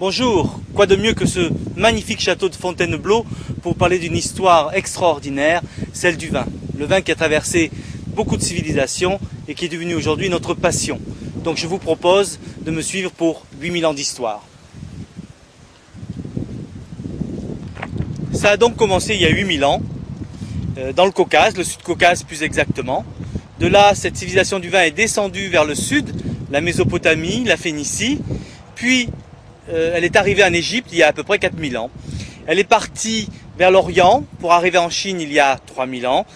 Bonjour, quoi de mieux que ce magnifique château de Fontainebleau pour parler d'une histoire extraordinaire, celle du vin. Le vin qui a traversé beaucoup de civilisations et qui est devenu aujourd'hui notre passion. Donc je vous propose de me suivre pour 8000 ans d'histoire. Ça a donc commencé il y a 8000 ans, dans le Caucase, le Sud-Caucase plus exactement. De là, cette civilisation du vin est descendue vers le sud, la Mésopotamie, la Phénicie, puis elle est arrivée en Égypte il y a à peu près 4000 ans. Elle est partie vers l'Orient pour arriver en Chine il y a 3000 ans,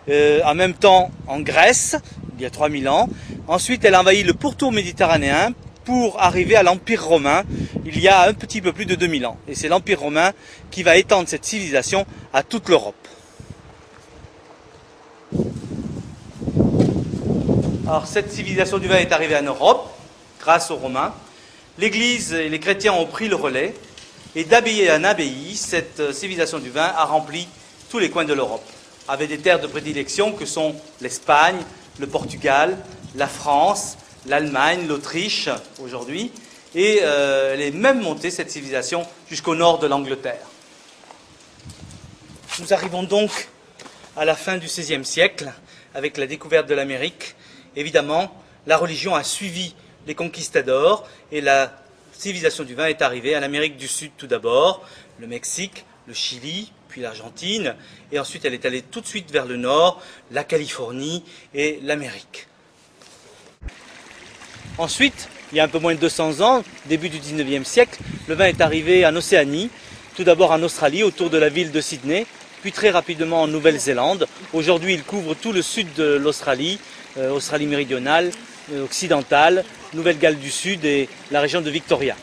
en même temps en Grèce il y a 3000 ans. Ensuite, elle a envahi le pourtour méditerranéen pour arriver à l'Empire romain il y a un petit peu plus de 2000 ans. Et c'est l'Empire romain qui va étendre cette civilisation à toute l'Europe. Alors cette civilisation du vin est arrivée en Europe grâce aux Romains. L'Église et les chrétiens ont pris le relais et d'abbaye en abbaye, cette civilisation du vin a rempli tous les coins de l'Europe, avec des terres de prédilection que sont l'Espagne, le Portugal, la France, l'Allemagne, l'Autriche aujourd'hui, et elle est même montée, cette civilisation, jusqu'au nord de l'Angleterre. Nous arrivons donc à la fin du XVIe siècle, avec la découverte de l'Amérique. Évidemment, la religion a suivi les conquistadors et la civilisation du vin est arrivée en Amérique du Sud tout d'abord, le Mexique, le Chili, puis l'Argentine, et ensuite elle est allée tout de suite vers le nord, la Californie et l'Amérique. Ensuite, il y a un peu moins de 200 ans, début du 19e siècle, le vin est arrivé en Océanie, tout d'abord en Australie, autour de la ville de Sydney, puis très rapidement en Nouvelle-Zélande. Aujourd'hui, il couvre tout le sud de l'Australie, Australie méridionale, occidentale, Nouvelle-Galles du Sud et la région de Victoria.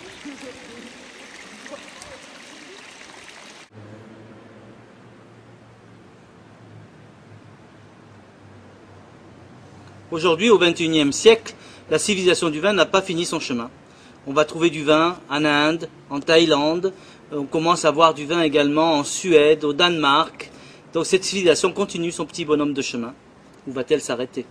Aujourd'hui, au XXIe siècle, la civilisation du vin n'a pas fini son chemin. On va trouver du vin en Inde, en Thaïlande, on commence à voir du vin également en Suède, au Danemark. Donc cette civilisation continue son petit bonhomme de chemin. Où va-t-elle s'arrêter ?